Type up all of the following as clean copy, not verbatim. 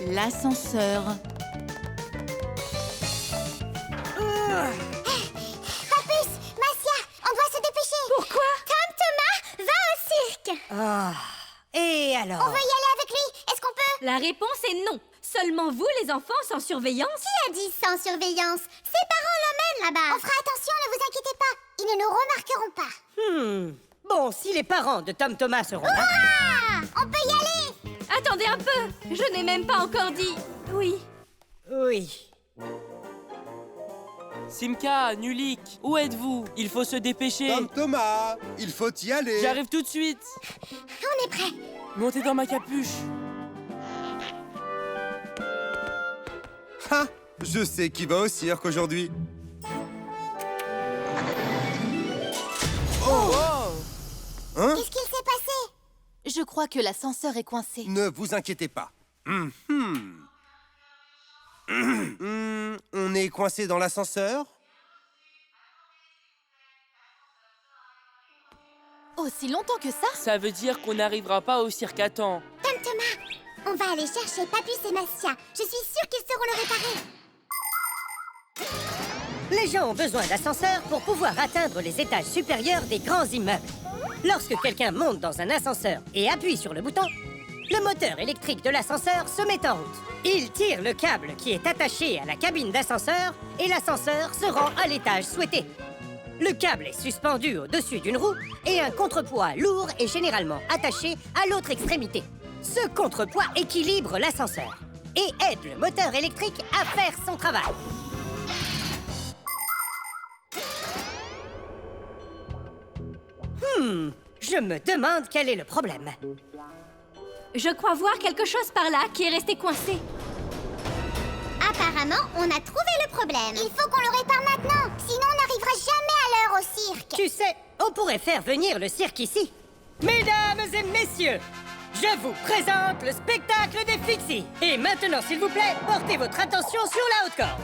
l'ascenseur. Papus, Massia, on doit se dépêcher. Pourquoi? Tom Thomas va au cirque. Ah, et alors? On veut y aller avec lui. Est-ce qu'on peut? La réponse est non. Seulement vous, les enfants, sans surveillance. Qui a dit sans surveillance? Ses parents l'emmènent là-bas. On fera attention, ne vous inquiétez pas. Ils ne nous remarqueront pas. Bon, si les parents de Tom Thomas seront là... Ah! On peut y aller. Attendez un peu. Je n'ai même pas encore dit oui. Oui. Simka, Nulik, où êtes-vous? Il faut se dépêcher. Tom Thomas, il faut y aller. J'arrive tout de suite. On est prêts. Montez dans ma capuche. Ha! Je sais qui va au cirque aujourd'hui. Oh! Qu'est-ce qu'il s'est passé? Je crois que l'ascenseur est coincé. Ne vous inquiétez pas. On est coincé dans l'ascenseur? Aussi longtemps que ça? Ça veut dire qu'on n'arrivera pas au cirque à temps. Tom Thomas, on va aller chercher Papus et Massia. Je suis sûre qu'ils sauront le réparer. Les gens ont besoin d'ascenseurs pour pouvoir atteindre les étages supérieurs des grands immeubles. Lorsque quelqu'un monte dans un ascenseur et appuie sur le bouton, le moteur électrique de l'ascenseur se met en route. Il tire le câble qui est attaché à la cabine d'ascenseur et l'ascenseur se rend à l'étage souhaité. Le câble est suspendu au-dessus d'une roue et un contrepoids lourd est généralement attaché à l'autre extrémité. Ce contrepoids équilibre l'ascenseur et aide le moteur électrique à faire son travail. Je me demande quel est le problème. Je crois voir quelque chose par là qui est resté coincé. Apparemment, on a trouvé le problème. Il faut qu'on le répare maintenant. Sinon, on n'arrivera jamais à l'heure au cirque. Tu sais, on pourrait faire venir le cirque ici. Mesdames et messieurs, je vous présente le spectacle des Fixies. Et maintenant, s'il vous plaît, portez votre attention sur la haute corde.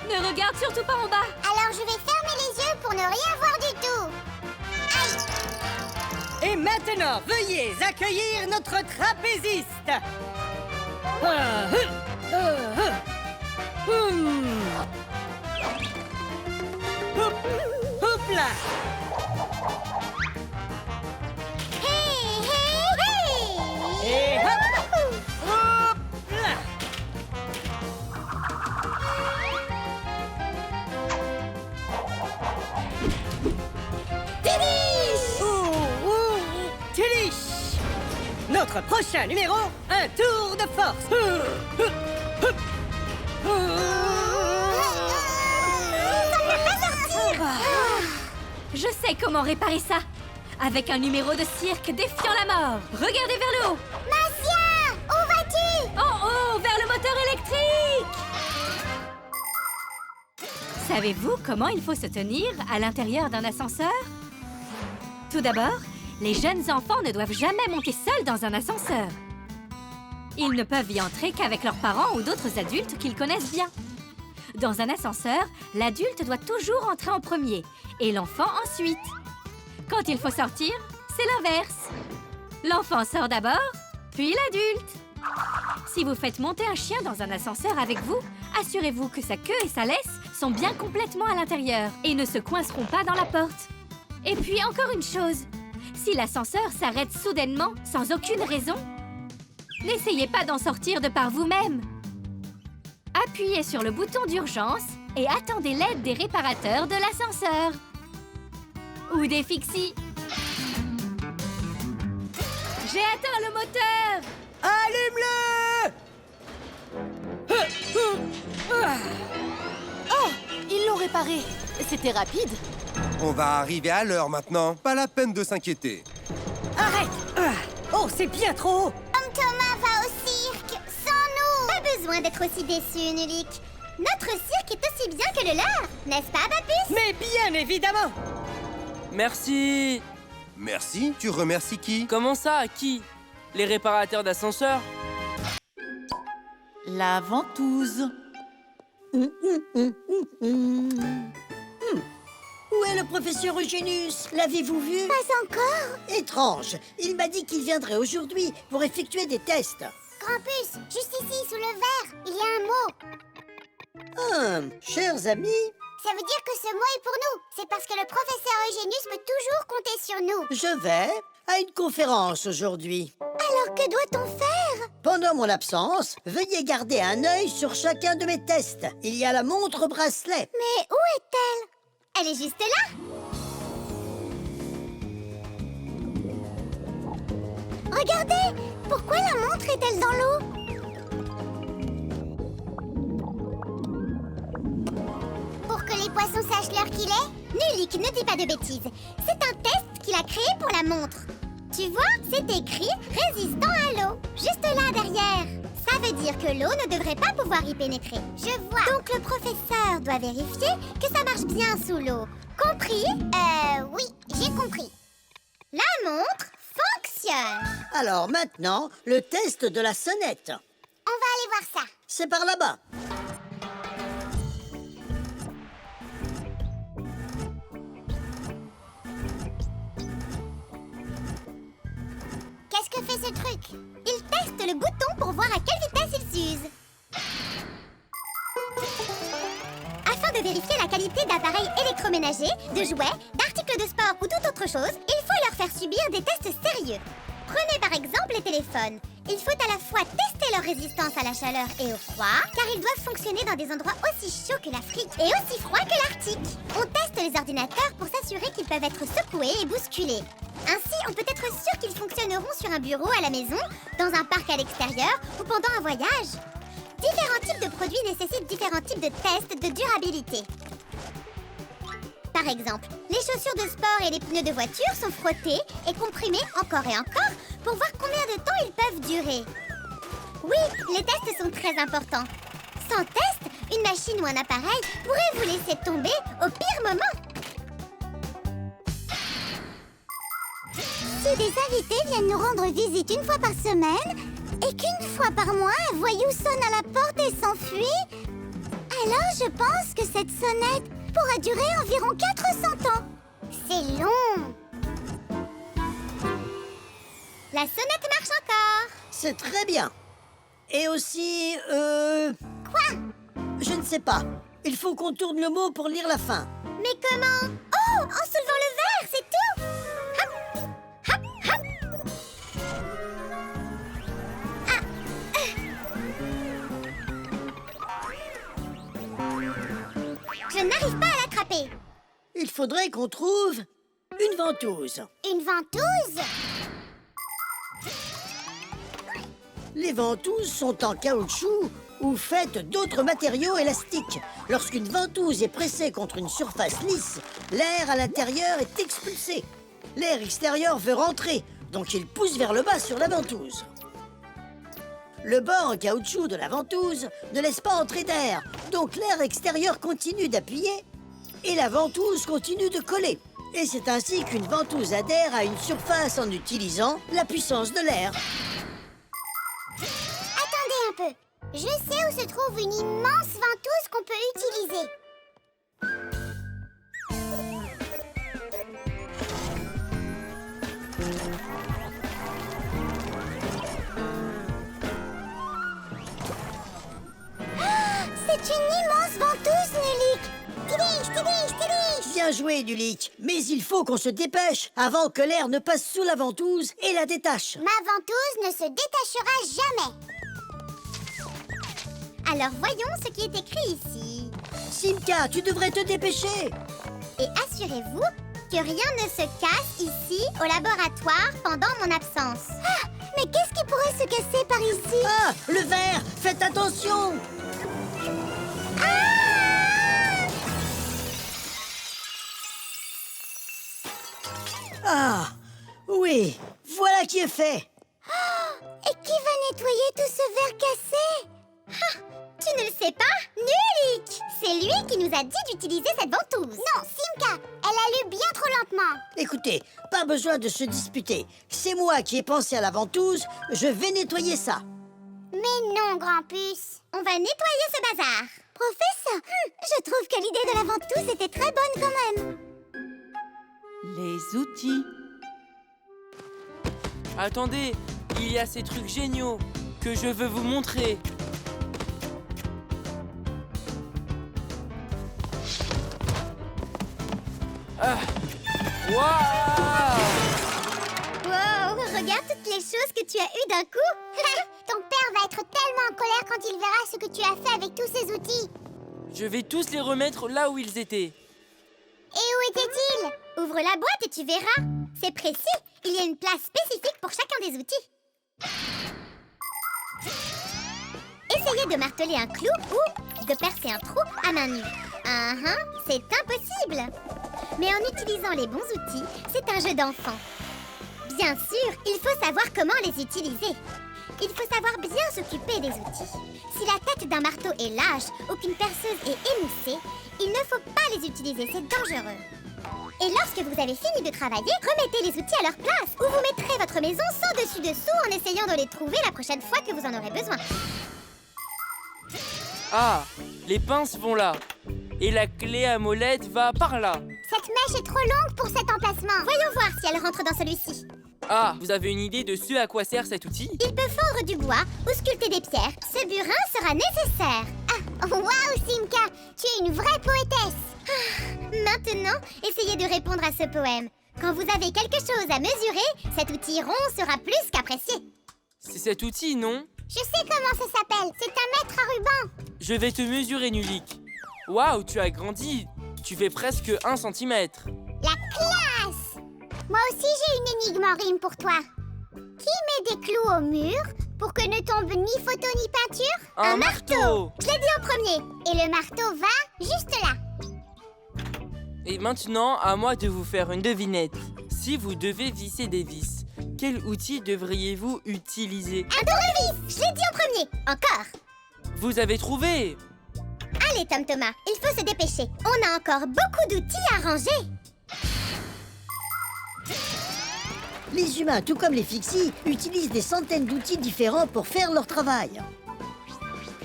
Ne regarde surtout pas en bas. Alors, je vais fermer les yeux pour ne rien voir du tout. Aïe! Et maintenant, veuillez accueillir notre trapéziste. Hop là. Hey, hey, hey! Et hop. Hop là. Tillich! Notre prochain numéro, un tour de force. Je sais comment réparer ça. Avec un numéro de cirque défiant la mort. Regardez vers le haut. Massia, où vas-tu? En haut, vers le moteur électrique. Savez-vous comment il faut se tenir à l'intérieur d'un ascenseur? Tout d'abord, les jeunes enfants ne doivent jamais monter seuls dans un ascenseur. Ils ne peuvent y entrer qu'avec leurs parents ou d'autres adultes qu'ils connaissent bien. Dans un ascenseur, l'adulte doit toujours entrer en premier et l'enfant ensuite. Quand il faut sortir, c'est l'inverse. L'enfant sort d'abord, puis l'adulte. Si vous faites monter un chien dans un ascenseur avec vous, assurez-vous que sa queue et sa laisse sont bien complètement à l'intérieur et ne se coinceront pas dans la porte. Et puis encore une chose, si l'ascenseur s'arrête soudainement, sans aucune raison, n'essayez pas d'en sortir de par vous-même. Appuyez sur le bouton d'urgence et attendez l'aide des réparateurs de l'ascenseur. Ou des Fixies. J'ai atteint le moteur! Allume-le! Oh! Ils l'ont réparé. C'était rapide. On va arriver à l'heure maintenant. Pas la peine de s'inquiéter. Arrête! Oh, c'est bien trop haut! Tom Thomas va au cirque sans nous. Pas besoin d'être aussi déçu, Nulik. Notre cirque truc est aussi bien que le leur, n'est-ce pas, Papus? Mais bien évidemment! Merci. Merci. Tu remercies qui? Comment ça, qui? Les réparateurs d'ascenseurs? La ventouse. Où est le professeur Eugénus? L'avez-vous vu? Pas encore. Étrange. Il m'a dit qu'il viendrait aujourd'hui pour effectuer des tests. Grampus, juste ici, sous le verre, il y a un mot. Chers amis, Ça veut dire que ce mot est pour nous. C'est parce que le professeur Eugénus peut toujours compter sur nous. je vais à une conférence aujourd'hui. Alors que doit-on faire? Pendant mon absence, veuillez garder un œil sur chacun de mes tests. Il y a la montre bracelet. Mais où est-elle? Elle est juste là. Regardez! Pourquoi la montre est-elle dans l'eau? Pour que les poissons sachent l'heure qu'il est, Nulik ne dit pas de bêtises. C'est un test qu'il a créé pour la montre. Tu vois, c'est écrit « résistant à l'eau », juste là derrière. Ça veut dire que l'eau ne devrait pas pouvoir y pénétrer. Je vois. Donc le professeur doit vérifier que ça marche bien sous l'eau. Compris? Oui, j'ai compris. La montre fonctionne. Alors maintenant, le test de la sonnette. On va aller voir ça. C'est par là-bas. Qu'est-ce que fait ce truc? Il teste le bouton pour voir à quelle vitesse il s'use. Afin de vérifier la qualité d'appareils électroménagers, de jouets, d'articles de sport ou toute autre chose, il faut leur faire subir des tests sérieux. Prenez par exemple les téléphones. Il faut à la fois tester leur résistance à la chaleur et au froid, car ils doivent fonctionner dans des endroits aussi chauds que l'Afrique et aussi froids que l'Arctique. On teste les ordinateurs pour s'assurer qu'ils peuvent être secoués et bousculés. Ainsi, on peut être sûr qu'ils fonctionneront sur un bureau à la maison, dans un parc à l'extérieur ou pendant un voyage. Différents types de produits nécessitent différents types de tests de durabilité. Par exemple, les chaussures de sport et les pneus de voiture sont frottés et comprimés encore et encore pour voir combien de temps ils peuvent durer. Oui, les tests sont très importants. Sans test, une machine ou un appareil pourrait vous laisser tomber au pire moment. Si des invités viennent nous rendre visite une fois par semaine et qu'une fois par mois, un voyou sonne à la porte et s'enfuit, alors je pense que cette sonnette pourra durer environ 400 ans. C'est long. La sonnette marche encore. C'est très bien. Et aussi, Quoi? je ne sais pas. Il faut qu'on tourne le mot pour lire la fin. Mais comment? Oh, en soulevant le verre, c'est tout. Hop, hop, hop. Je n'arrive pas à l'attraper. Il faudrait qu'on trouve une ventouse. Une ventouse? Les ventouses sont en caoutchouc ou faites d'autres matériaux élastiques. Lorsqu'une ventouse est pressée contre une surface lisse, l'air à l'intérieur est expulsé. L'air extérieur veut rentrer, donc il pousse vers le bas sur la ventouse. Le bord en caoutchouc de la ventouse ne laisse pas entrer d'air, donc l'air extérieur continue d'appuyer et la ventouse continue de coller. Et c'est ainsi qu'une ventouse adhère à une surface en utilisant la puissance de l'air. Attendez un peu. Je sais où se trouve une immense ventouse qu'on peut utiliser. Ah, c'est une immense ventouse, Nulik. Tidiche, tidiche, tidiche. Bien joué, Nulik. Mais il faut qu'on se dépêche avant que l'air ne passe sous la ventouse et la détache. Ma ventouse ne se détachera jamais. Alors voyons ce qui est écrit ici. Simka, tu devrais te dépêcher. Et assurez-vous que rien ne se casse ici au laboratoire pendant mon absence. Ah, mais qu'est-ce qui pourrait se casser par ici? Ah, le verre. Faites attention. Ah, oui. Voilà qui est fait. Et qui va nettoyer tout ce verre cassé? Ah, tu ne le sais pas, Nulik? C'est lui qui nous a dit d'utiliser cette ventouse. Non, Simka, elle a lu bien trop lentement. Écoutez, pas besoin de se disputer. C'est moi qui ai pensé à la ventouse, je vais nettoyer ça. Mais non, Grand-Puce. On va nettoyer ce bazar. Professeur, je trouve que l'idée de la ventouse était très bonne quand même. Les outils. Attendez, il y a ces trucs géniaux que je veux vous montrer. Ah. Waouh! Wow, regarde toutes les choses que tu as eues d'un coup. Ton père va être tellement en colère quand il verra ce que tu as fait avec tous ces outils. Je vais tous les remettre là où ils étaient. Et où étaient-ils? Ouvre la boîte et tu verras. C'est précis, il y a une place spécifique pour chacun des outils. Essayez de marteler un clou ou de percer un trou à main nue. C'est impossible. Mais en utilisant les bons outils, c'est un jeu d'enfant. Bien sûr, il faut savoir comment les utiliser. Il faut savoir bien s'occuper des outils. Si la tête d'un marteau est lâche ou qu'une perceuse est émoussée, il ne faut pas les utiliser, c'est dangereux. Et lorsque vous avez fini de travailler, remettez les outils à leur place ou vous mettrez votre maison sans dessus-dessous en essayant de les trouver la prochaine fois que vous en aurez besoin. Ah, les pinces vont là. Et la clé à molette va par là. Cette mèche est trop longue pour cet emplacement. Voyons voir si elle rentre dans celui-ci. Ah, vous avez une idée de ce à quoi sert cet outil? Il peut fendre du bois ou sculpter des pierres. Ce burin sera nécessaire. Ah, waouh, Simka, tu es une vraie poétesse. Maintenant, essayez de répondre à ce poème. Quand vous avez quelque chose à mesurer, cet outil rond sera plus qu'apprécié. C'est cet outil, non? Je sais comment ça s'appelle. C'est un mètre à ruban. Je vais te mesurer, Nulik. Waouh, tu as grandi. Tu fais presque 1 centimètre. La classe! Moi aussi, j'ai une énigme en rime pour toi. Qui met des clous au mur pour que ne tombe ni photo ni peinture? Un marteau! Je l'ai dit en premier. Et le marteau va juste là. Et maintenant, à moi de vous faire une devinette. Si vous devez visser des vis, quel outil devriez-vous utiliser? Un tournevis! Je l'ai dit en premier. Encore. Vous avez trouvé! Allez, Tom Thomas, il faut se dépêcher. On a encore beaucoup d'outils à ranger. Les humains, tout comme les fixies, utilisent des centaines d'outils différents pour faire leur travail.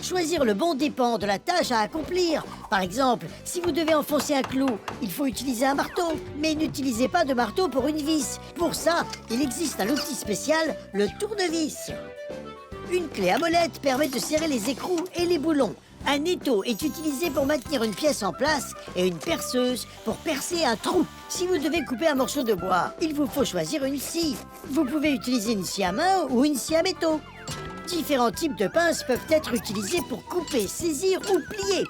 Choisir le bon dépend de la tâche à accomplir. Par exemple, si vous devez enfoncer un clou, il faut utiliser un marteau. Mais n'utilisez pas de marteau pour une vis. Pour ça, il existe un outil spécial, le tournevis. Une clé à molette permet de serrer les écrous et les boulons. Un étau est utilisé pour maintenir une pièce en place et une perceuse pour percer un trou. Si vous devez couper un morceau de bois, il vous faut choisir une scie. Vous pouvez utiliser une scie à main ou une scie à métaux. Différents types de pinces peuvent être utilisés pour couper, saisir ou plier.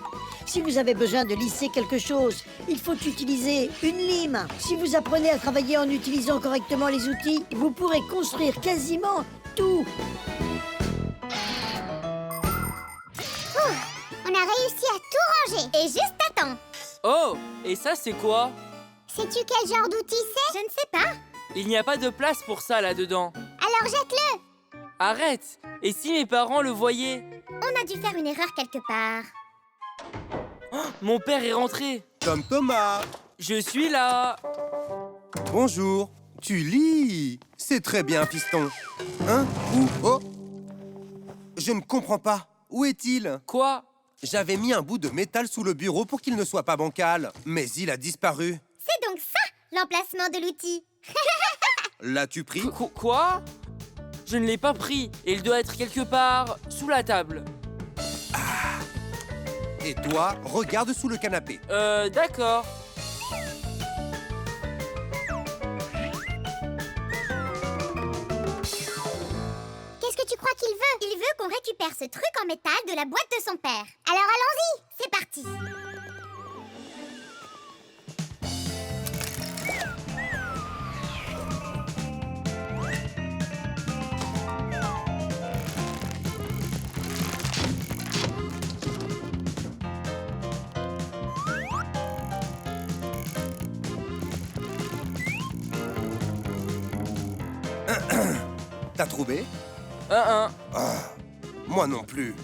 Si vous avez besoin de lisser quelque chose, il faut utiliser une lime. Si vous apprenez à travailler en utilisant correctement les outils, vous pourrez construire quasiment tout. On a réussi à tout ranger. Et juste à temps. Oh! Et ça, c'est quoi? Sais-tu quel genre d'outil c'est? Je ne sais pas. Il n'y a pas de place pour ça là-dedans. Alors jette-le. Arrête! Et si mes parents le voyaient? On a dû faire une erreur quelque part. Mon père est rentré. Tom Thomas, Je suis là. bonjour. Tu lis? C'est très bien, piston. Hein? Où? Oh! Je ne comprends pas. Où est-il? Quoi? J'avais mis un bout de métal sous le bureau pour qu'il ne soit pas bancal, mais il a disparu. C'est donc ça, l'emplacement de l'outil. L'as-tu pris? Quoi? Je ne l'ai pas pris. Et il doit être quelque part sous la table. Et toi, regarde sous le canapé. D'accord. Qu'est-ce que tu crois qu'il veut? Il veut qu'on récupère ce truc en métal de la boîte de son père. Alors allons-y, c'est parti. T'as trouvé? Un. Moi non plus.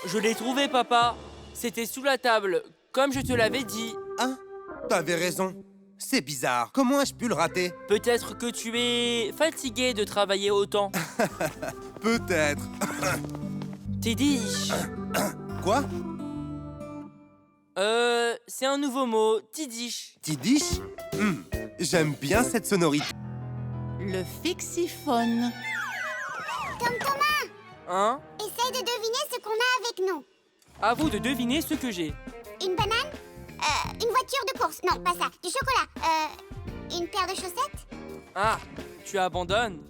Je l'ai trouvé, papa. C'était sous la table, comme je te l'avais dit. Hein? T'avais raison. C'est bizarre. Comment ai-je pu le rater? Peut-être que tu es fatigué de travailler autant. Peut-être. Tidiche. Quoi? C'est un nouveau mot, tidiche. Tidiche? J'aime bien cette sonorité. Le fixiphone. Tom Thomas, Hein? essaye de deviner ce qu'on a avec nous. À vous de deviner ce que j'ai. Une banane? Une voiture de course? Non, pas ça. Du chocolat? Une paire de chaussettes? Ah, tu abandonnes.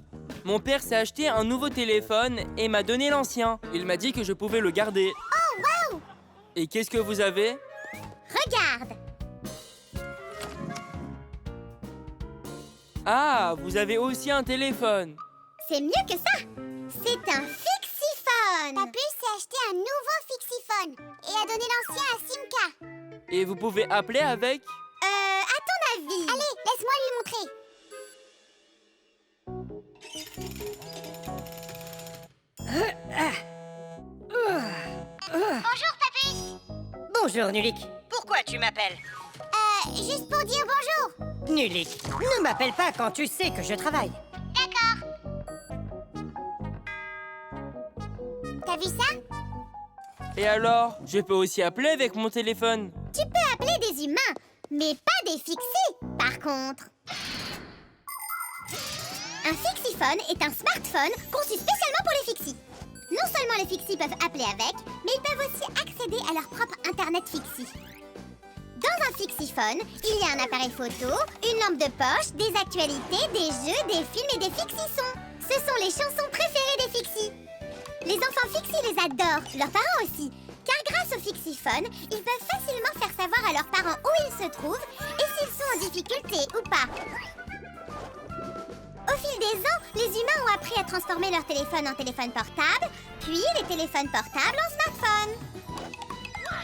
Mon père s'est acheté un nouveau téléphone et m'a donné l'ancien. Il m'a dit que je pouvais le garder. Oh, waouh! Et qu'est-ce que vous avez? Regarde! Ah, vous avez aussi un téléphone. C'est mieux que ça! C'est un fixiphone! Papus s'est acheté un nouveau fixiphone et a donné l'ancien à Simka. Et vous pouvez appeler avec? À ton avis? Allez, laisse-moi lui montrer. Bonjour, Papus! Bonjour, Nulik. Pourquoi tu m'appelles? Juste pour dire bonjour. Nulik, ne m'appelle pas quand tu sais que je travaille. D'accord. T'as vu ça? Et alors? Je peux aussi appeler avec mon téléphone. Tu peux appeler des humains, mais pas des fixis, par contre. Un fixiphone est un smartphone conçu spécialement pour les fixies. Non seulement les fixies peuvent appeler avec, mais ils peuvent aussi accéder à leur propre internet fixie. Dans un fixiphone, il y a un appareil photo, une lampe de poche, des actualités, des jeux, des films et des fixissons. Ce sont les chansons préférées des fixies. Les enfants fixies les adorent, leurs parents aussi, car grâce au fixiphone, ils peuvent facilement faire savoir à leurs parents où ils se trouvent et s'ils sont en difficulté ou pas. Au fil des ans, les humains ont appris à transformer leur téléphone en téléphone portable, puis les téléphones portables en smartphones.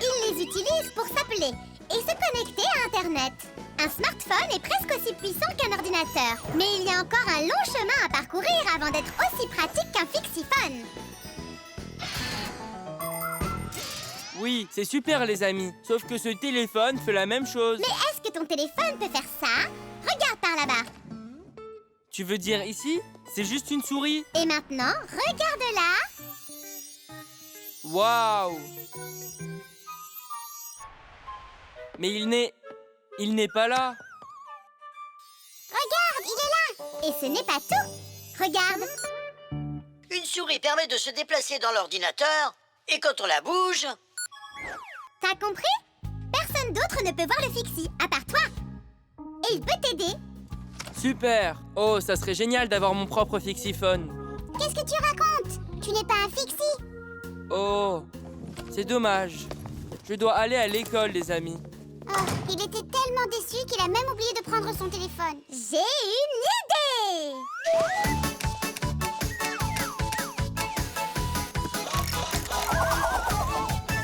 Ils les utilisent pour s'appeler et se connecter à Internet. Un smartphone est presque aussi puissant qu'un ordinateur, mais il y a encore un long chemin à parcourir avant d'être aussi pratique qu'un fixiphone. Oui, c'est super les amis. Sauf que ce téléphone fait la même chose. Mais est-ce que ton téléphone peut faire ça? Regarde par là-bas. Tu veux dire ici? C'est juste une souris. Et maintenant, regarde-la. Waouh! Mais il n'est pas là. Regarde, il est là. Et ce n'est pas tout. Regarde. Une souris permet de se déplacer dans l'ordinateur, et quand on la bouge... T'as compris? Personne d'autre ne peut voir le fixie, à part toi. Et il peut t'aider. Super! Oh, ça serait génial d'avoir mon propre fixiphone. Qu'est-ce que tu racontes? Tu n'es pas un fixie. Oh, c'est dommage. Je dois aller à l'école, les amis. Oh, il était tellement déçu qu'il a même oublié de prendre son téléphone. J'ai une idée!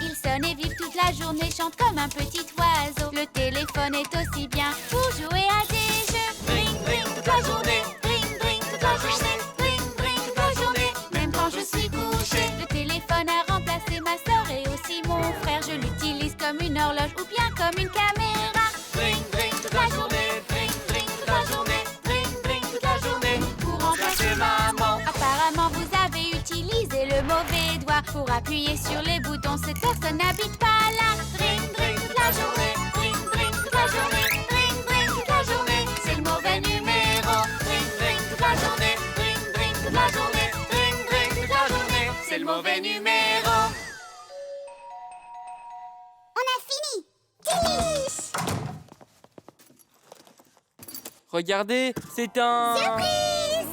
Il sonne et vibre toute la journée, chante comme un petit oiseau. Le téléphone est aussi bien pour jouer à des jeux. Ring, ring toute la journée, ring, ring toute la journée, ring, ring toute la journée. Même quand je suis couchée, le téléphone a remplacé ma sœur et aussi mon frère. Je l'utilise comme une horloge ou bien comme une caméra. Ring, ring toute la journée, ring, ring toute la journée, ring, ring toute la journée. Pour remplacer maman. Apparemment vous avez utilisé le mauvais doigt pour appuyer sur les boutons. Cette personne n'habite pas là. Ring, ring toute la journée, ring, ring toute la journée, ring, ring toute la journée. C'est le mauvais numéro. Ring, ring toute la journée, ring, ring toute la journée, ring, ring toute la journée. C'est le mauvais numéro. On a fini. Tiche! Regardez, c'est un... Surprise!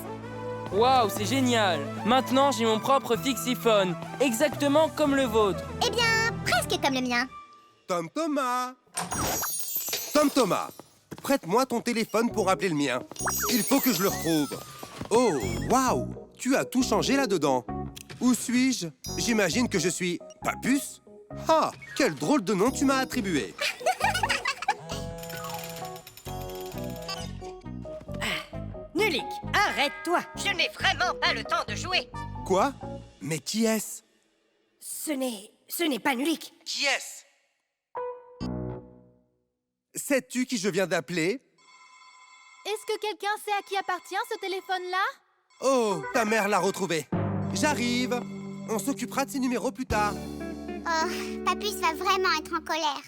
Waouh, c'est génial! Maintenant, j'ai mon propre fixiphone, exactement comme le vôtre. Eh bien, presque comme le mien. Tom Thomas! Tom Thomas, prête-moi ton téléphone pour appeler le mien. Il faut que je le retrouve. Oh, waouh! Tu as tout changé là-dedans. Où suis-je? J'imagine que je suis Papus? Ah, quel drôle de nom tu m'as attribué. Nulik, arrête-toi. Je n'ai vraiment pas le temps de jouer. Quoi? Mais qui est-ce? Ce n'est Ce n'est pas Nulik. Qui est-ce? Sais-tu qui je viens d'appeler? Est-ce que quelqu'un sait à qui appartient ce téléphone-là? Oh, ta mère l'a retrouvé. J'arrive. On s'occupera de ces numéros plus tard. Oh, Papus va vraiment être en colère.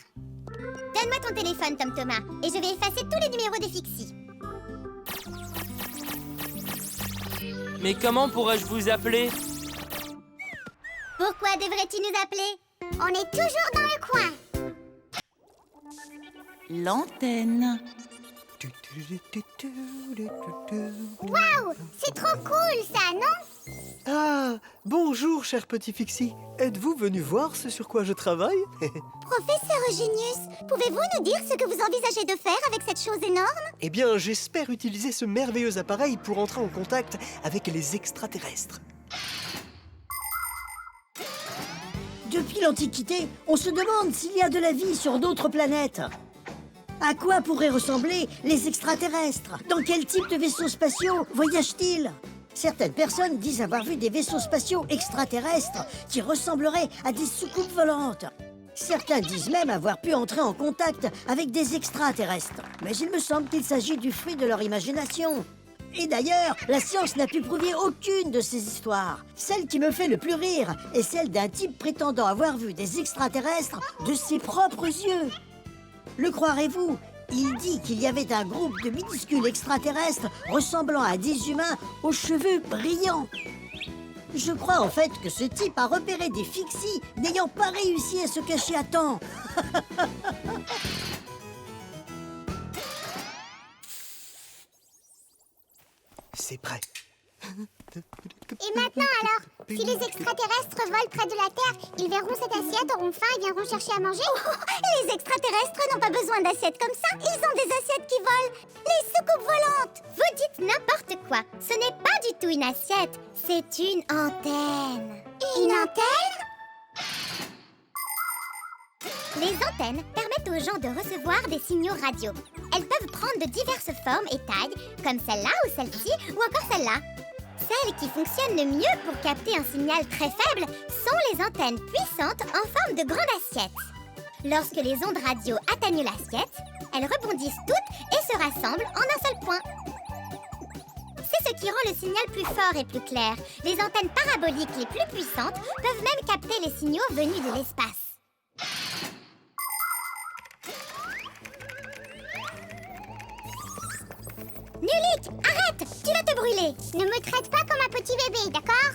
Donne-moi ton téléphone, Tom Thomas, et je vais effacer tous les numéros de Fixie. Mais comment pourrais-je vous appeler? Pourquoi devrais-tu nous appeler? On est toujours dans le coin. L'antenne. Waouh, c'est trop cool ça, non? Ah, bonjour, cher petit Fixie. Êtes-vous venu voir ce sur quoi je travaille? Professeur Eugenius, pouvez-vous nous dire ce que vous envisagez de faire avec cette chose énorme? Eh bien, j'espère utiliser ce merveilleux appareil pour entrer en contact avec les extraterrestres. Depuis l'Antiquité, on se demande s'il y a de la vie sur d'autres planètes. À quoi pourraient ressembler les extraterrestres? Dans quel type de vaisseaux spatiaux voyagent-ils? Certaines personnes disent avoir vu des vaisseaux spatiaux extraterrestres qui ressembleraient à des soucoupes volantes. Certains disent même avoir pu entrer en contact avec des extraterrestres. Mais il me semble qu'il s'agit du fruit de leur imagination. Et d'ailleurs, la science n'a pu prouver aucune de ces histoires. Celle qui me fait le plus rire est celle d'un type prétendant avoir vu des extraterrestres de ses propres yeux. Le croirez-vous? Il dit qu'il y avait un groupe de minuscules extraterrestres ressemblant à des humains aux cheveux brillants. Je crois en fait que ce type a repéré des Fixies n'ayant pas réussi à se cacher à temps. C'est prêt. Et maintenant alors, si les extraterrestres volent près de la Terre, ils verront cette assiette, auront faim et viendront chercher à manger? Les extraterrestres n'ont pas besoin d'assiettes comme ça, ils ont des assiettes qui volent, les soucoupes volantes. Vous dites n'importe quoi, ce n'est pas du tout une assiette, c'est une antenne. Une antenne? Les antennes permettent aux gens de recevoir des signaux radio. Elles peuvent prendre de diverses formes et tailles, comme celle-là ou celle-ci, ou encore celle-là. Celles qui fonctionnent le mieux pour capter un signal très faible sont les antennes puissantes en forme de grande assiette. Lorsque les ondes radio atteignent l'assiette, elles rebondissent toutes et se rassemblent en un seul point. C'est ce qui rend le signal plus fort et plus clair. Les antennes paraboliques les plus puissantes peuvent même capter les signaux venus de l'espace. Nulik, arrête! Tu vas te brûler! Ne me traite pas comme un petit bébé, d'accord?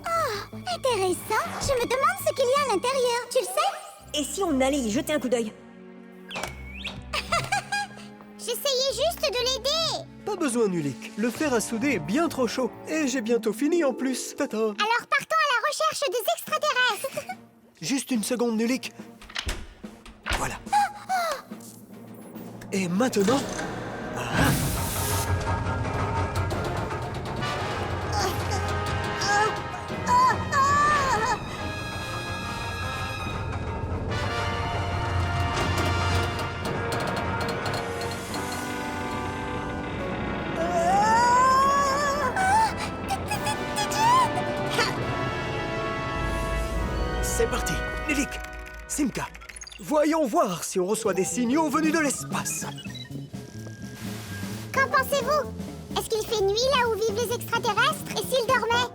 Oh, intéressant! Je me demande ce qu'il y a à l'intérieur, tu le sais? Et si on allait y jeter un coup d'œil? J'essayais juste de l'aider! Pas besoin, Nulik. Le fer à souder est bien trop chaud. Et j'ai bientôt fini en plus. Tata. Alors partons à la recherche des extraterrestres! Juste une seconde, Nulik. Voilà. Et maintenant... C'est parti. Nulik, Simka, voyons voir si on reçoit des signaux venus de l'espace. Qu'en pensez-vous? Est-ce qu'il fait nuit là où vivent les extraterrestres? Et s'ils dormaient?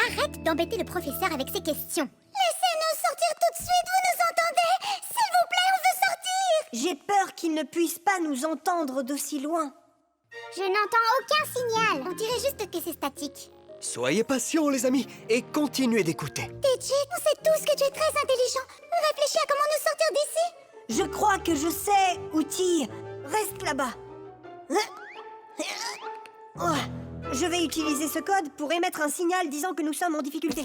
Arrête d'embêter le professeur avec ces questions. Laissez-nous sortir tout de suite, vous nous entendez? S'il vous plaît, on veut sortir! J'ai peur qu'ils ne puissent pas nous entendre d'aussi loin. Je n'entends aucun signal. On dirait juste que c'est statique. Soyez patients, les amis, et continuez d'écouter. TJ, on sait tous que tu es très intelligent. Réfléchis à comment nous sortir d'ici. Je crois que je sais, Outil. Reste là-bas. Oh, je vais utiliser ce code pour émettre un signal disant que nous sommes en difficulté.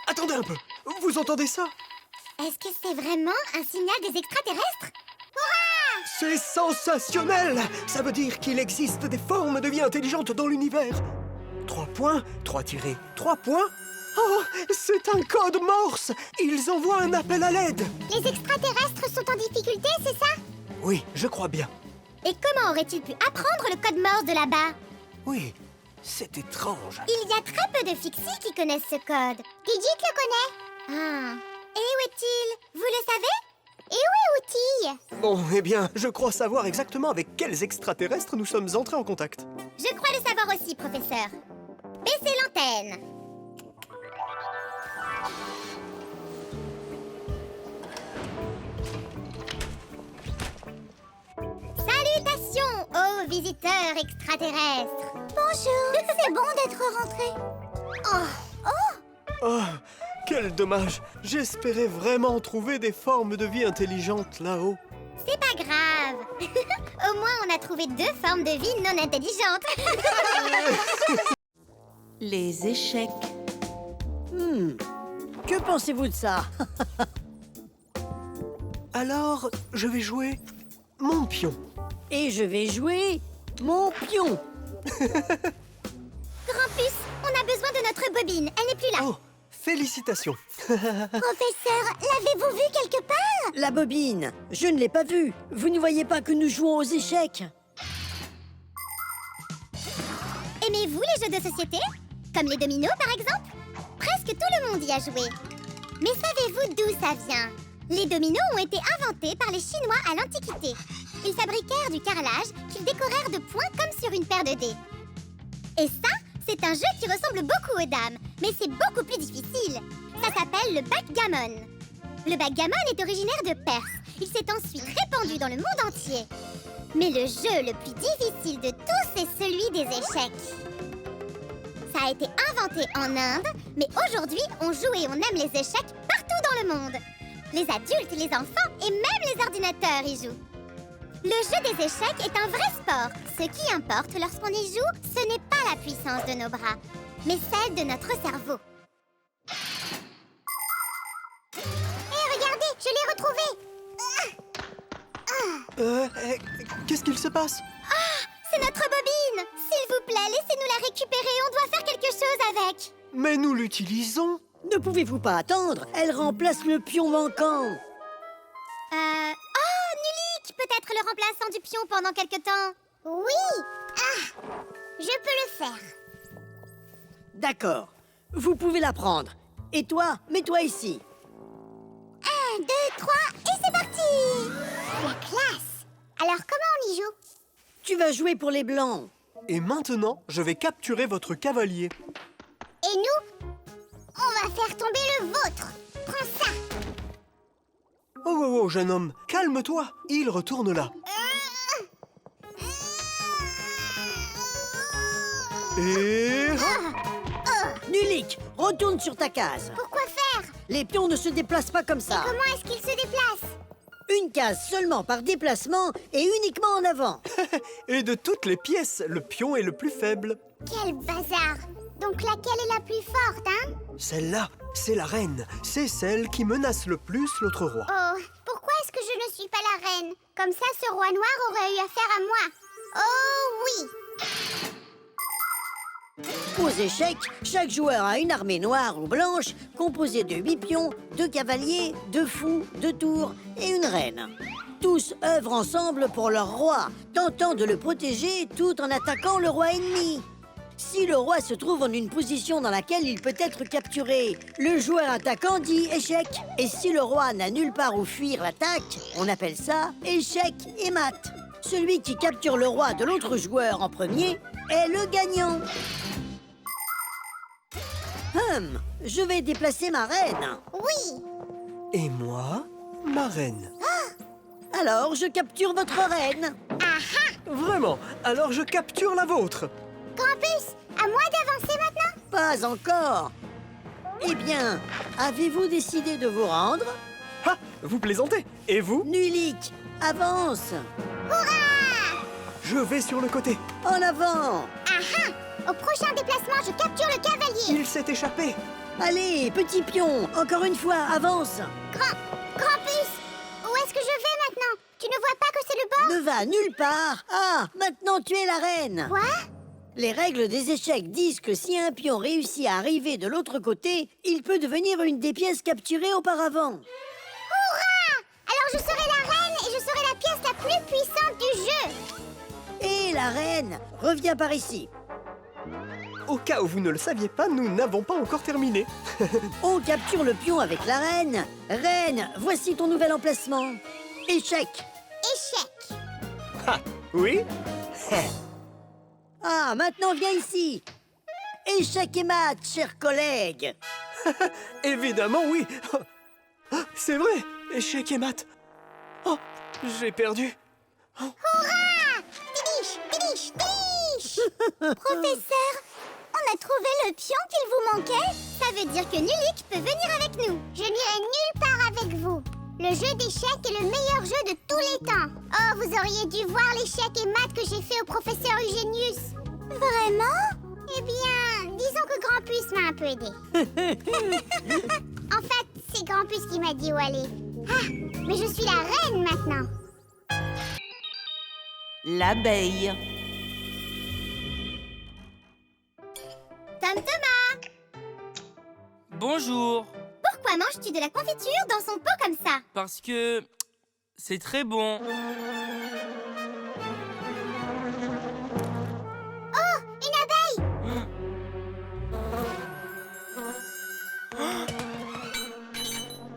Attendez un peu. Vous entendez ça? Est-ce que c'est vraiment un signal des extraterrestres? C'est sensationnel! Ça veut dire qu'il existe des formes de vie intelligentes dans l'univers. 3 points, 3 tirés, 3 points. Oh, c'est un code Morse! Ils envoient un appel à l'aide. Les extraterrestres sont en difficulté, c'est ça? Oui, je crois bien. Et comment auraient-ils pu apprendre le code Morse de là-bas? Oui, C'est étrange. Il y a très peu de fixies qui connaissent ce code. Gidget le connaît. Ah. Et où est-il? Vous le savez? Et où est Outil? Bon, eh bien, je crois savoir exactement avec quels extraterrestres nous sommes entrés en contact. Je crois le savoir aussi, professeur. Baissez l'antenne. Salutations aux visiteurs extraterrestres. Bonjour, c'est bon d'être rentré. Oh, quel dommage. J'espérais vraiment trouver des formes de vie intelligentes là-haut. C'est pas grave. Au moins, on a trouvé 2 formes de vie non intelligentes. Les échecs. Que pensez-vous de ça? Alors, je vais jouer mon pion. Et je vais jouer mon pion. Grampus, on a besoin de notre bobine. Elle n'est plus là. Oh, félicitations. Professeur, l'avez-vous vue quelque part? La bobine, je ne l'ai pas vue. Vous ne voyez pas que nous jouons aux échecs? Aimez-vous les jeux de société? Comme les dominos, par exemple? Presque tout le monde y a joué. Mais savez-vous d'où ça vient? Les dominos ont été inventés par les Chinois à l'Antiquité. Ils fabriquèrent du carrelage qu'ils décorèrent de points comme sur une paire de dés. Et ça, c'est un jeu qui ressemble beaucoup aux dames, mais c'est beaucoup plus difficile. Ça s'appelle le backgammon. Le backgammon est originaire de Perse. Il s'est ensuite répandu dans le monde entier. Mais le jeu le plus difficile de tous est celui des échecs. Ça a été inventé en Inde, mais aujourd'hui, on joue et on aime les échecs partout dans le monde. Les adultes, les enfants et même les ordinateurs y jouent. Le jeu des échecs est un vrai sport. Ce qui importe lorsqu'on y joue, ce n'est pas la puissance de nos bras, mais celle de notre cerveau. Hé, regardez, je l'ai retrouvé. Qu'est-ce qu'il se passe? C'est notre bobine. S'il vous plaît, laissez-nous la récupérer. On doit faire quelque chose avec. Mais nous l'utilisons. Ne pouvez-vous pas attendre? Elle remplace le pion manquant. Oh, Nulik, peut-être le remplaçant du pion pendant quelque temps. Oui. Je peux le faire. D'accord. Vous pouvez la prendre. Et toi, mets-toi ici. 1, 2, 3, et c'est parti. La classe. Alors, comment on y joue? Tu vas jouer pour les blancs. Et maintenant, je vais capturer votre cavalier. Et nous, on va faire tomber le vôtre. Prends ça. Oh, jeune homme, calme-toi. Il retourne là. Et... Nulik, retourne sur ta case. Pourquoi faire? Les pions ne se déplacent pas comme ça. Comment est-ce qu'il se déplace? Une case seulement par déplacement et uniquement en avant. Et de toutes les pièces, le pion est le plus faible. Quel bazar. Donc laquelle est la plus forte, hein? Celle-là, c'est la reine. C'est celle qui menace le plus l'autre roi. Oh, pourquoi est-ce que je ne suis pas la reine? Comme ça, ce roi noir aurait eu affaire à moi. Oh oui. Aux échecs, chaque joueur a une armée noire ou blanche composée de 8 pions, 2 cavaliers, 2 fous, 2 tours et une reine. Tous œuvrent ensemble pour leur roi, tentant de le protéger tout en attaquant le roi ennemi. Si le roi se trouve en une position dans laquelle il peut être capturé, le joueur attaquant dit échec. Et si le roi n'a nulle part où fuir l'attaque, on appelle ça échec et mat. Celui qui capture le roi de l'autre joueur en premier est le gagnant. Je vais déplacer ma reine. Oui. Et moi, ma reine. Alors, je capture votre reine. Vraiment? Alors je capture la vôtre. Grampus, à moi d'avancer maintenant? Pas encore. Eh bien, avez-vous décidé de vous rendre? Ah, vous plaisantez. Et vous? Nulik, avance. Je vais sur le côté. En avant. Au prochain déplacement, je capture le cavalier. Il s'est échappé. Allez, petit pion, encore une fois, avance. Grampus, où est-ce que je vais maintenant? Tu ne vois pas que c'est le bord? Ne va nulle part. Ah, maintenant tu es la reine. Quoi? Les règles des échecs disent que si un pion réussit à arriver de l'autre côté, il peut devenir une des pièces capturées auparavant. Hurrah! Alors je serai la reine et je serai la pièce la plus puissante du jeu. Et la reine, reviens par ici. au cas où vous ne le saviez pas, nous n'avons pas encore terminé. On capture le pion avec la reine. Reine, voici ton nouvel emplacement. Échec. Échec. Ah, oui? Ah, maintenant viens ici. Échec et mat, chers collègues. Évidemment, oui. C'est vrai, échec et maths. Oh, j'ai perdu. Tidiche, tidiche, tidiche. Professeur, on a trouvé le pion qu'il vous manquait. Ça veut dire que Nulik peut venir avec nous. Je n'irai nulle part avec vous. Le jeu d'échecs est le meilleur jeu de tous les temps. Oh, vous auriez dû voir l'échec et maths que j'ai fait au professeur Eugenius. Vraiment? Eh bien, disons que Grampus m'a un peu aidé. En fait, c'est Grampus qui m'a dit où aller. Ah, mais je suis la reine maintenant. L'abeille. Tom Thomas, Bonjour. pourquoi manges-tu de la confiture dans son pot comme ça? Parce que c'est très bon. Oh, une abeille!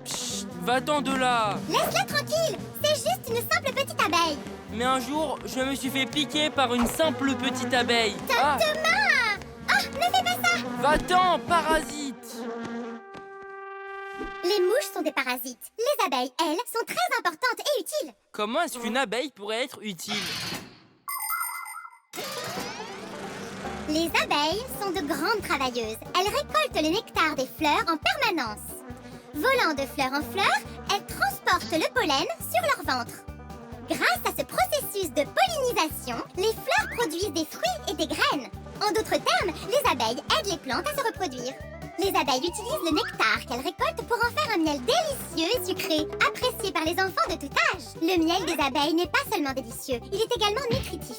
Chut, va-t'en de là. Laisse-la tranquille, c'est juste une simple petite abeille. Mais un jour, je me suis fait piquer par une simple petite abeille. Ah, Thomas! Oh, ne fais pas ça! va-t'en, parasite. Les mouches sont des parasites. Les abeilles, elles, sont très importantes et utiles. Comment est-ce qu'une abeille pourrait être utile? Les abeilles sont de grandes travailleuses. Elles récoltent le nectar des fleurs en permanence. Volant de fleur en fleur, elles transportent le pollen sur leur ventre. Grâce à ce processus de pollinisation, les fleurs produisent des fruits et des graines. En d'autres termes, les abeilles aident les plantes à se reproduire. Les abeilles utilisent le nectar qu'elles récoltent pour en faire un miel délicieux et sucré, apprécié par les enfants de tout âge. Le miel des abeilles n'est pas seulement délicieux, il est également nutritif.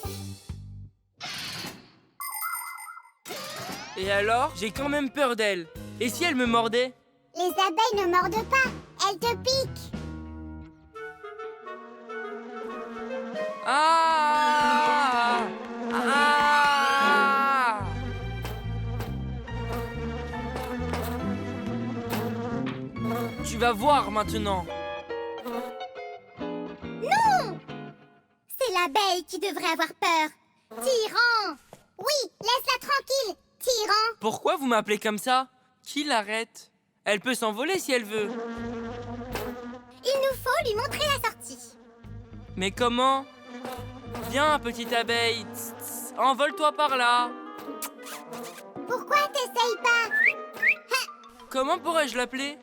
Et alors, j'ai quand même peur d'elle. Et si elle me mordait? Les abeilles ne mordent pas, elles te piquent. Ah! Ah! Tu vas voir maintenant. Non! C'est l'abeille qui devrait avoir peur. Tyran! Oui, laisse-la tranquille, tyran! Pourquoi vous m'appelez comme ça? Qui l'arrête? Elle peut s'envoler si elle veut. Il nous faut lui montrer la sortie. Mais comment? Viens, petite abeille. Tss, tss, envole-toi par là. Pourquoi t'essayes pas? Comment pourrais-je l'appeler?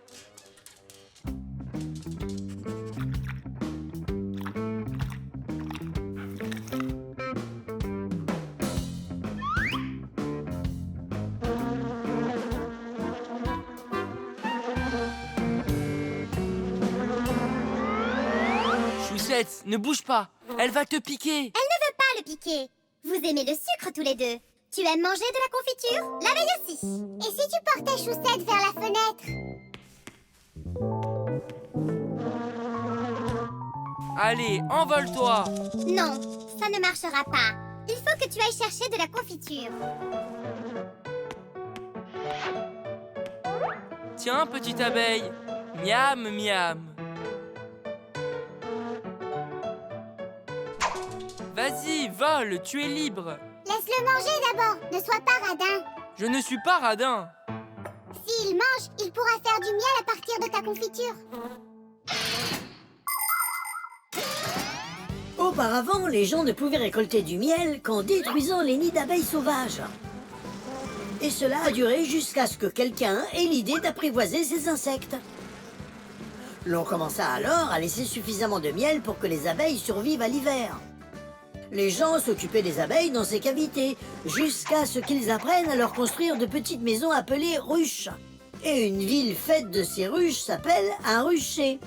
Choussette, ne bouge pas. Elle va te piquer. Elle ne veut pas le piquer. Vous aimez le sucre tous les deux. Tu aimes manger de la confiture? L'abeille aussi. Et si tu portais Choussette vers la fenêtre? Allez, envole-toi. Non, ça ne marchera pas. Il faut que tu ailles chercher de la confiture. Tiens, petite abeille. Miam, miam. Vas-y, vole, tu es libre. Laisse-le manger d'abord. Ne sois pas radin. Je ne suis pas radin. S'il mange, il pourra faire du miel à partir de ta confiture. Auparavant, les gens ne pouvaient récolter du miel qu'en détruisant les nids d'abeilles sauvages. Et cela a duré jusqu'à ce que quelqu'un ait l'idée d'apprivoiser ces insectes. L'on commença alors à laisser suffisamment de miel pour que les abeilles survivent à l'hiver. Les gens s'occupaient des abeilles dans ces cavités, jusqu'à ce qu'ils apprennent à leur construire de petites maisons appelées ruches. Et une ville faite de ces ruches s'appelle un rucher.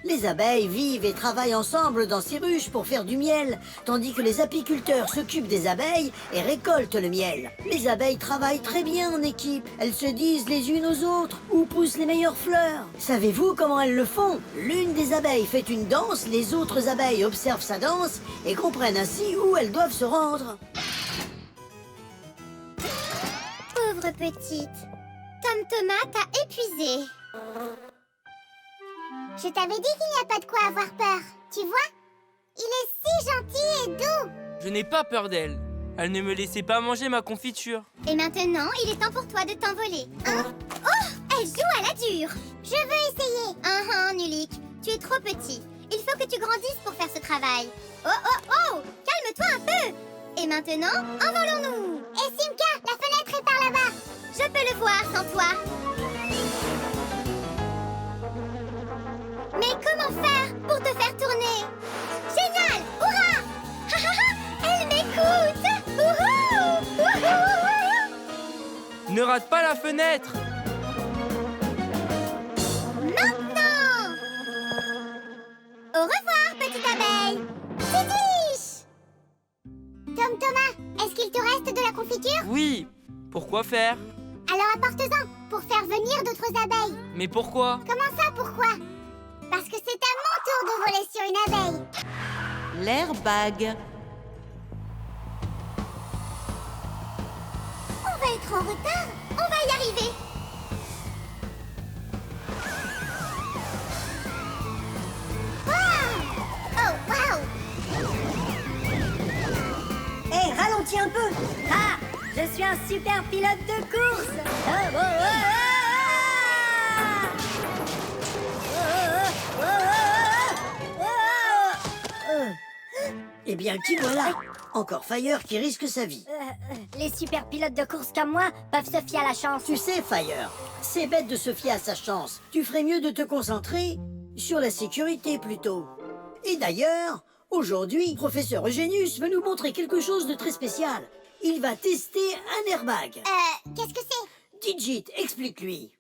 Les abeilles vivent et travaillent ensemble dans ces ruches pour faire du miel, tandis que les apiculteurs s'occupent des abeilles et récoltent le miel. Les abeilles travaillent très bien en équipe. Elles se disent les unes aux autres où poussent les meilleures fleurs. Savez-vous comment elles le font? L'une des abeilles fait une danse, les autres abeilles observent sa danse et comprennent ainsi où elles doivent se rendre. petite. Tom Thomas t'a épuisée. Je t'avais dit qu'il n'y a pas de quoi avoir peur. Tu vois? Il est si gentil et doux. Je n'ai pas peur d'elle. Elle ne me laissait pas manger ma confiture. Et maintenant, il est temps pour toi de t'envoler. Hein? Oh! Elle joue à la dure. Je veux essayer. Nulik, tu es trop petit. Il faut que tu grandisses pour faire ce travail. Oh! Calme-toi un peu. Et maintenant, envolons-nous. Et Simka, la fenêtre est par là-bas. Je peux le voir sans toi. Mais comment faire pour te faire tourner? Génial! Hurrah! Ha ha ha! Elle m'écoute! Wouhou! Wouhou! Ne rate pas la fenêtre! Maintenant! Au revoir, petite abeille! Tidiche! Tom Thomas, est-ce qu'il te reste de la confiture? Oui. Pourquoi faire? Alors apporte-en pour faire venir d'autres abeilles. Mais pourquoi? Comment ça, pourquoi? Parce que c'est à mon tour de voler sur une abeille. L'airbag. On va être en retard. On va y arriver. Hé, ralentis un peu. Ah, je suis un super pilote de course. Eh bien, qui voilà? Encore Fire qui risque sa vie. Les super pilotes de course comme moi peuvent se fier à la chance. Tu sais, Fire, c'est bête de se fier à sa chance. Tu ferais mieux de te concentrer sur la sécurité plutôt. Et d'ailleurs, aujourd'hui, professeur Eugenius veut nous montrer quelque chose de très spécial. Il va tester un airbag. Qu'est-ce que c'est? Digit, explique-lui.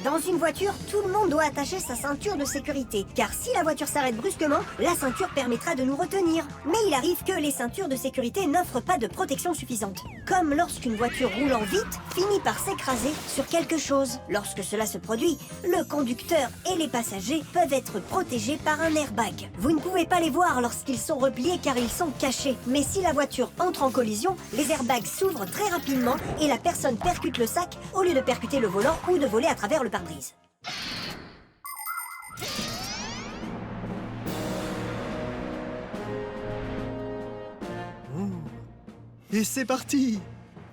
Dans une voiture, tout le monde doit attacher sa ceinture de sécurité, car si la voiture s'arrête brusquement, la ceinture permettra de nous retenir. Mais il arrive que les ceintures de sécurité n'offrent pas de protection suffisante. Comme lorsqu'une voiture roulant vite finit par s'écraser sur quelque chose. Lorsque cela se produit, le conducteur et les passagers peuvent être protégés par un airbag. Vous ne pouvez pas les voir lorsqu'ils sont repliés car ils sont cachés. Mais si la voiture entre en collision, les airbags s'ouvrent très rapidement et la personne percute le sac au lieu de percuter le volant ou de voler à travers le pare-brise. Et c'est parti!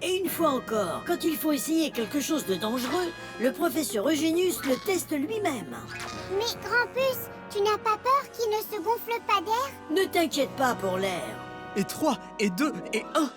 Et une fois encore, quand il faut essayer quelque chose de dangereux, le professeur Eugenius le teste lui-même. Mais Grampus, tu n'as pas peur qu'il ne se gonfle pas d'air? Ne t'inquiète pas pour l'air. Et 3, et 2, et 1!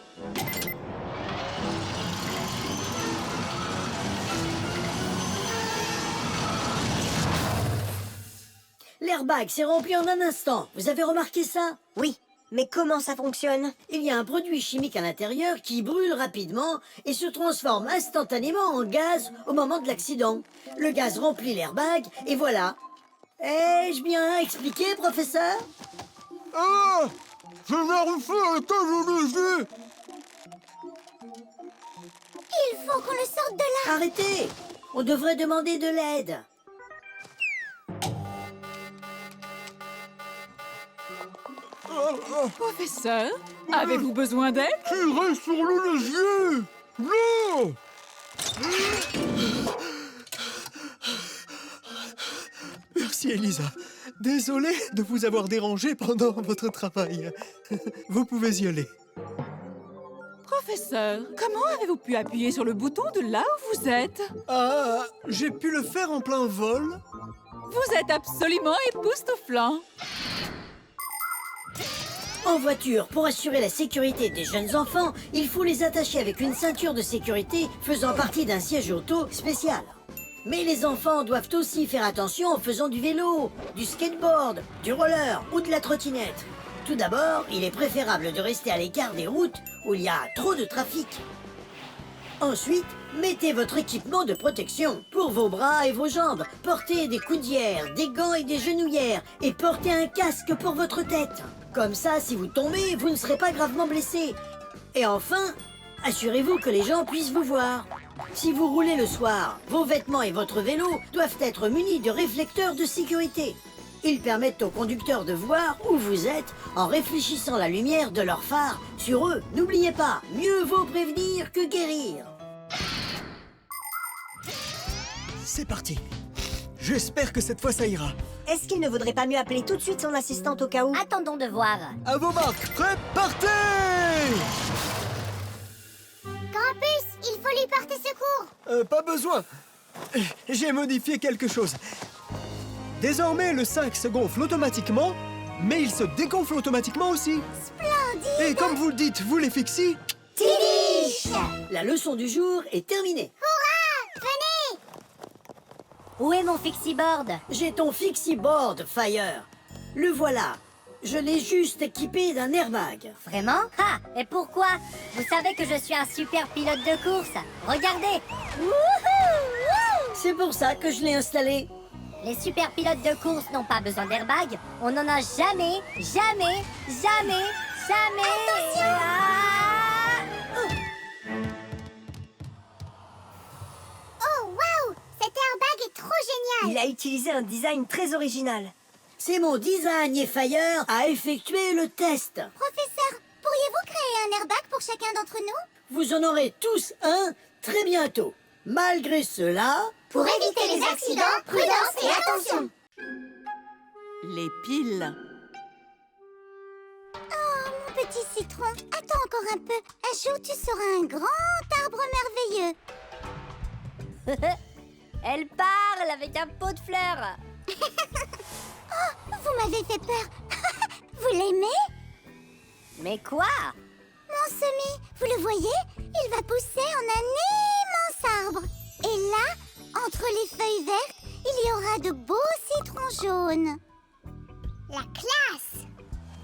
L'airbag s'est rempli en un instant. Vous avez remarqué ça? Oui, mais comment ça fonctionne? Il y a un produit chimique à l'intérieur qui brûle rapidement et se transforme instantanément en gaz au moment de l'accident. Le gaz remplit l'airbag et voilà. Ai-je bien expliqué, professeur? Ah! Je n'arrive pas à éteindre les yeux! Il faut qu'on le sorte de là. Arrêtez! On devrait demander de l'aide. Professeur, avez-vous besoin d'aide? Tirez sur le levier! Non! Merci, Elisa. Désolé de vous avoir dérangé pendant votre travail. Vous pouvez y aller. Professeur, comment avez-vous pu appuyer sur le bouton de là où vous êtes? Ah, j'ai pu le faire en plein vol. Vous êtes absolument époustouflant. En voiture, pour assurer la sécurité des jeunes enfants, il faut les attacher avec une ceinture de sécurité faisant partie d'un siège auto spécial. Mais les enfants doivent aussi faire attention en faisant du vélo, du skateboard, du roller ou de la trottinette. Tout d'abord, il est préférable de rester à l'écart des routes où il y a trop de trafic. Ensuite, mettez votre équipement de protection pour vos bras et vos jambes. Portez des coudières, des gants et des genouillères et portez un casque pour votre tête. Comme ça, si vous tombez, vous ne serez pas gravement blessé. Et enfin, assurez-vous que les gens puissent vous voir. Si vous roulez le soir, vos vêtements et votre vélo doivent être munis de réflecteurs de sécurité. Ils permettent aux conducteurs de voir où vous êtes en réfléchissant la lumière de leur phare sur eux. N'oubliez pas, mieux vaut prévenir que guérir. C'est parti. J'espère que cette fois ça ira. Est-ce qu'il ne vaudrait pas mieux appeler tout de suite son assistante au cas où? Attendons de voir. À vos marques, prêts, partez! Campus, il faut lui porter secours. Pas besoin. J'ai modifié quelque chose. Désormais, le 5 se gonfle automatiquement, mais il se dégonfle automatiquement aussi. Splendide. Et comme vous le dites, vous les fixiez, Tidiche. La leçon du jour est terminée. Hurrah! Venez. Où est mon fixie board? J'ai ton fixie board, Fire. Le voilà. Je l'ai juste équipé d'un airbag. Vraiment? Ah, et pourquoi? Vous savez que je suis un super pilote de course. Regardez. Wouhou! C'est pour ça que je l'ai installé. Les super pilotes de course n'ont pas besoin d'airbag. On n'en a jamais. Attention! Oh, waouh! Cet airbag est trop génial! Il a utilisé un design très original. C'est mon design Fire à effectuer le test. Professeur, pourriez-vous créer un airbag pour chacun d'entre nous? Vous en aurez tous un très bientôt. Malgré cela... Pour éviter les accidents, prudence et attention! Les piles. Oh, mon petit citron, attends encore un peu. Un jour, tu seras un grand arbre merveilleux. Elle parle avec un pot de fleurs. Oh, vous m'avez fait peur. Vous l'aimez? Mais quoi? Mon semis, vous le voyez? Il va pousser en un immense arbre. Et là, entre les feuilles vertes, il y aura de beaux citrons jaunes. La classe!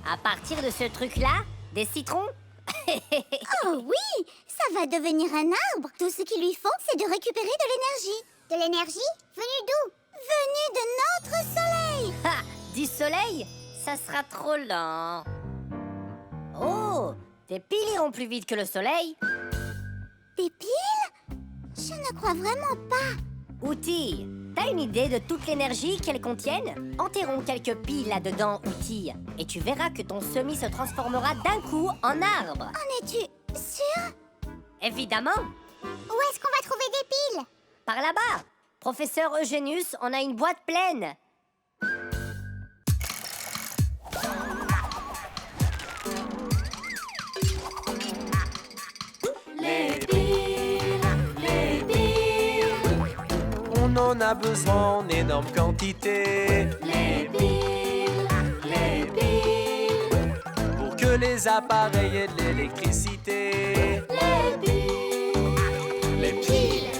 À partir de ce truc-là, des citrons? Oh oui! Ça va devenir un arbre. Tout ce qu'il lui faut, c'est de récupérer de l'énergie. De l'énergie? Venue d'où? Venue de notre soleil! Ha! Du soleil? Ça sera trop lent. Oh! Tes piles iront plus vite que le soleil. Des piles? Je ne crois vraiment pas. Outil, t'as une idée de toute l'énergie qu'elles contiennent? Enterrons quelques piles là-dedans, Outil, et tu verras que ton semis se transformera d'un coup en arbre. En es-tu sûr? Évidemment. Où est-ce qu'on va trouver des piles? Par là-bas. Professeur Eugenius, on a une boîte pleine. On en a besoin en énorme quantité. Les piles, Pour que les appareils aient de l'électricité. les piles, Les piles.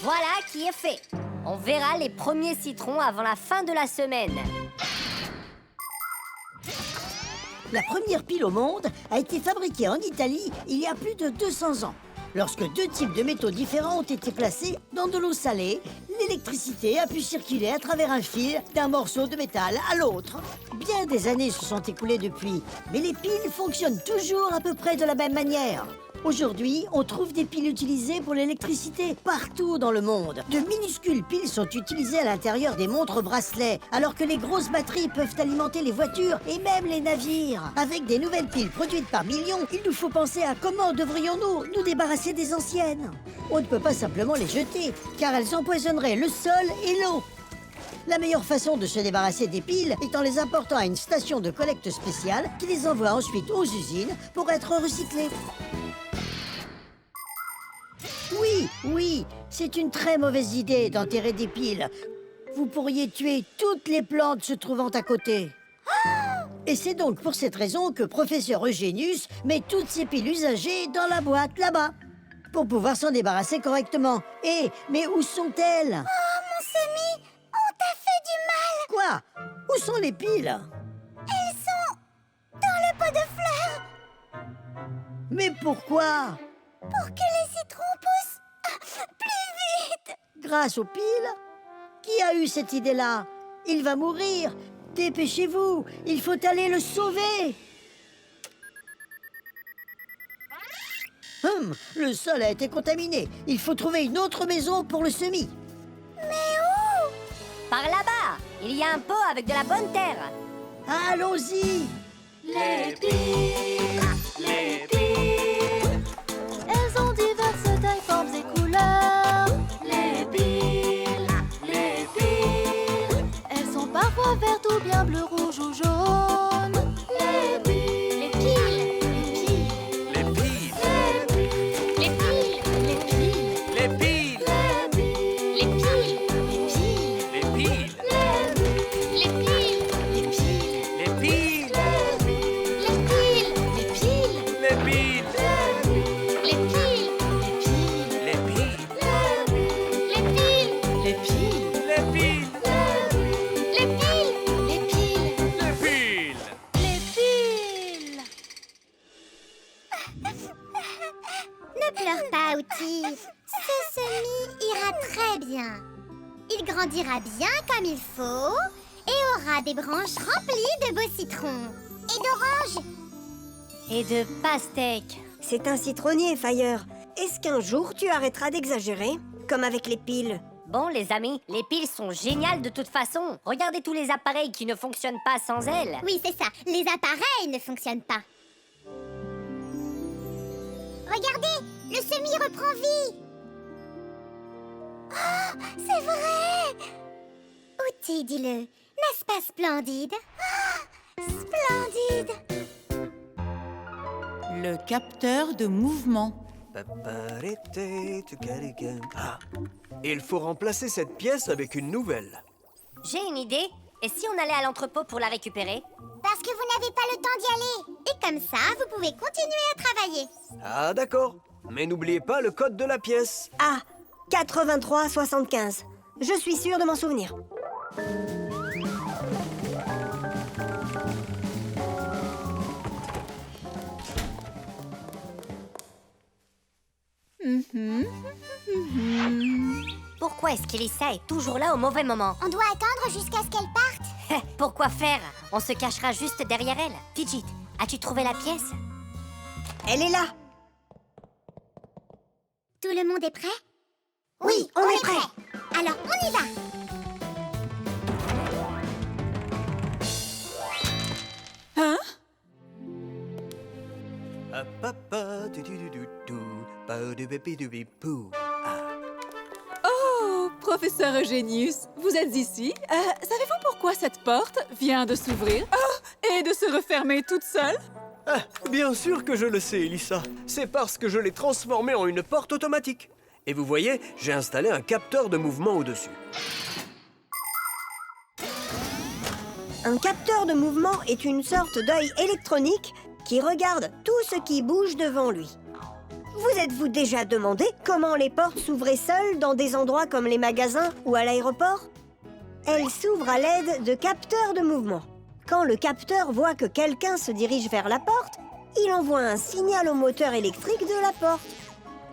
Voilà qui est fait. On verra les premiers citrons avant la fin de la semaine. La première pile au monde a été fabriquée en Italie il y a plus de 200 ans. Lorsque deux types de métaux différents ont été placés dans de l'eau salée, l'électricité a pu circuler à travers un fil d'un morceau de métal à l'autre. Bien des années se sont écoulées depuis, mais les piles fonctionnent toujours à peu près de la même manière. Aujourd'hui, on trouve des piles utilisées pour l'électricité partout dans le monde. De minuscules piles sont utilisées à l'intérieur des montres-bracelets, alors que les grosses batteries peuvent alimenter les voitures et même les navires. Avec des nouvelles piles produites par millions, il nous faut penser à comment devrions-nous nous débarrasser des anciennes. On ne peut pas simplement les jeter, car elles empoisonneraient le sol et l'eau. La meilleure façon de se débarrasser des piles est en les apportant à une station de collecte spéciale qui les envoie ensuite aux usines pour être recyclées. Oui, c'est une très mauvaise idée d'enterrer des piles. Vous pourriez tuer toutes les plantes se trouvant à côté. Et c'est donc pour cette raison que Professeur Eugenius met toutes ces piles usagées dans la boîte là-bas, pour pouvoir s'en débarrasser correctement. Mais où sont-elles? Oh, mon semis, on t'a fait du mal. Quoi? Où sont les piles? Elles sont dans le pot de fleurs. Mais pourquoi? Pour que les citrons poussent plus vite. Grâce aux piles? Qui a eu cette idée-là? Il va mourir. Dépêchez-vous, il faut aller le sauver. Le sol a été contaminé. Il faut trouver une autre maison pour le semis. Par là-bas, il y a un pot avec de la bonne terre. Allons-y. Les piles, les piles. Elles ont diverses tailles, formes et couleurs. Les piles, les piles. Elles sont parfois vertes ou bien bleues, rouges ou jaunes. Les piles, les piles. Les piles. Les piles, les piles. Les piles. Les piles, Les les piles. piles. Les piles, les piles. Les piles. Les piles, les piles. Les piles. Les piles, les piles. Les piles. Les piles, les piles. Les piles. Les piles, les piles. Les piles. Les piles. Ne pleure pas, Outil. Ce semis ira très bien. Il grandira bien comme il faut et aura des branches remplies de beaux citrons. Et d'oranges. Et de pastèques. C'est un citronnier, Fire. Est-ce qu'un jour tu arrêteras d'exagérer? Comme avec les piles. Bon, les amis, les piles sont géniales de toute façon. Regardez tous les appareils qui ne fonctionnent pas sans elles. Oui, c'est ça. Les appareils ne fonctionnent pas. Regardez, le semis reprend vie. Oh, c'est vrai. Outil, dis-le. N'est-ce pas splendide? Ah, splendide. Le capteur de mouvement. Ah, il faut remplacer cette pièce avec une nouvelle. J'ai une idée. Et si on allait à l'entrepôt pour la récupérer? Parce que vous n'avez pas le temps d'y aller. Et comme ça, vous pouvez continuer à travailler. Ah, d'accord. Mais n'oubliez pas le code de la pièce. Ah, 8375. Je suis sûre de m'en souvenir. Pourquoi est-ce qu'Elissa est toujours là au mauvais moment? On doit attendre jusqu'à ce qu'elle parte. Pourquoi faire? On se cachera juste derrière elle. Fidget, as-tu trouvé la pièce? Elle est là. Tout le monde est prêt? Oui, on est prêt. Alors, on y va. Hein? Oh, professeur Eugenius, vous êtes ici. Savez-vous pourquoi cette porte vient de s'ouvrir et de se refermer toute seule? Ah, bien sûr que je le sais, Elissa. C'est parce que je l'ai transformée en une porte automatique. Et vous voyez, j'ai installé un capteur de mouvement au-dessus. Un capteur de mouvement est une sorte d'œil électronique qui regarde tout ce qui bouge devant lui. Vous êtes-vous déjà demandé comment les portes s'ouvraient seules dans des endroits comme les magasins ou à l'aéroport? Elles s'ouvrent à l'aide de capteurs de mouvement. Quand le capteur voit que quelqu'un se dirige vers la porte, il envoie un signal au moteur électrique de la porte.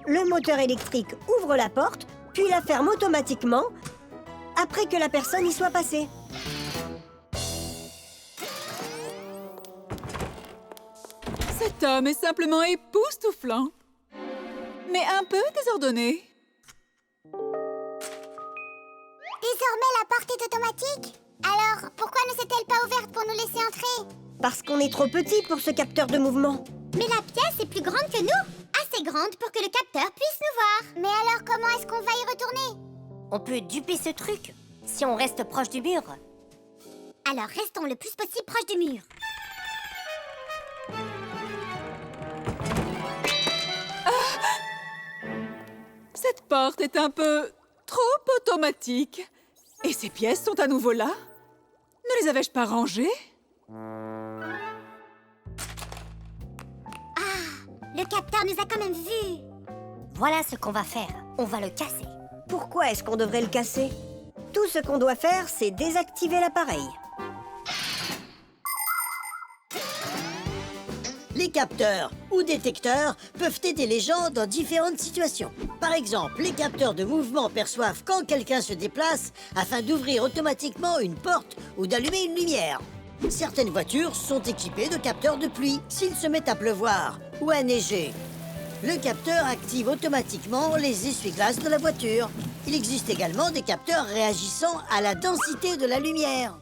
Le moteur électrique ouvre la porte, puis la ferme automatiquement après que la personne y soit passée. Cet homme est simplement époustouflant. Mais un peu désordonné. Désormais, la porte est automatique. Alors, pourquoi ne s'est-elle pas ouverte pour nous laisser entrer? Parce qu'on est trop petit pour ce capteur de mouvement. Mais la pièce est plus grande que nous. Assez grande pour que le capteur puisse nous voir. Mais alors, comment est-ce qu'on va y retourner? On peut duper ce truc si on reste proche du mur. Alors, restons le plus possible proche du mur. Cette porte est un peu trop automatique. Et ces pièces sont à nouveau là? Ne les avais-je pas rangées? Le capteur nous a quand même vus. Voilà ce qu'on va faire. On va le casser. Pourquoi est-ce qu'on devrait le casser? Tout ce qu'on doit faire, c'est désactiver l'appareil. Les capteurs ou détecteurs peuvent aider les gens dans différentes situations. Par exemple, les capteurs de mouvement perçoivent quand quelqu'un se déplace afin d'ouvrir automatiquement une porte ou d'allumer une lumière. Certaines voitures sont équipées de capteurs de pluie s'il se met à pleuvoir ou à neiger. Le capteur active automatiquement les essuie-glaces de la voiture. Il existe également des capteurs réagissant à la densité de la lumière.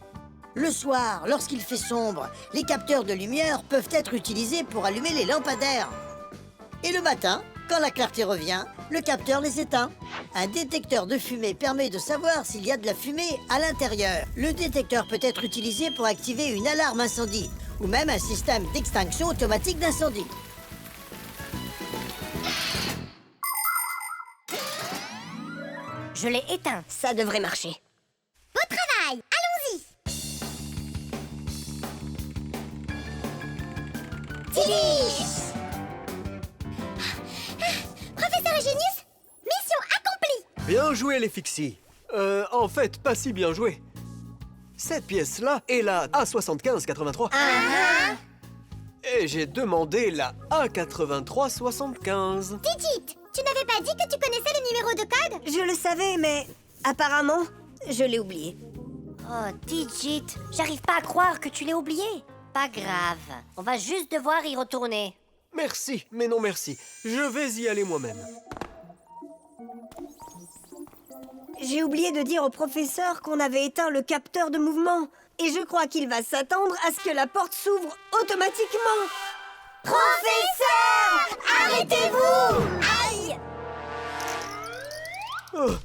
Le soir, lorsqu'il fait sombre, les capteurs de lumière peuvent être utilisés pour allumer les lampadaires. Et le matin, quand la clarté revient, le capteur les éteint. Un détecteur de fumée permet de savoir s'il y a de la fumée à l'intérieur. Le détecteur peut être utilisé pour activer une alarme incendie ou même un système d'extinction automatique d'incendie. Je l'ai éteint, ça devrait marcher. Beau travail! Allons-y! Tilis! Professeur Eugenius, mission accomplie! Bien joué, les Fixies. En fait, pas si bien joué. Cette pièce-là est la A7583. Et j'ai demandé la A8375. Digit, tu n'avais pas dit que tu connaissais le numéro de code? Je le savais, mais apparemment, je l'ai oublié. Oh, Digit, j'arrive pas à croire que tu l'aies oublié. Pas grave, on va juste devoir y retourner. Merci, mais non merci. Je vais y aller moi-même. J'ai oublié de dire au professeur qu'on avait éteint le capteur de mouvement. Et je crois qu'il va s'attendre à ce que la porte s'ouvre automatiquement. Professeur! Arrêtez-vous! Aïe! Oh.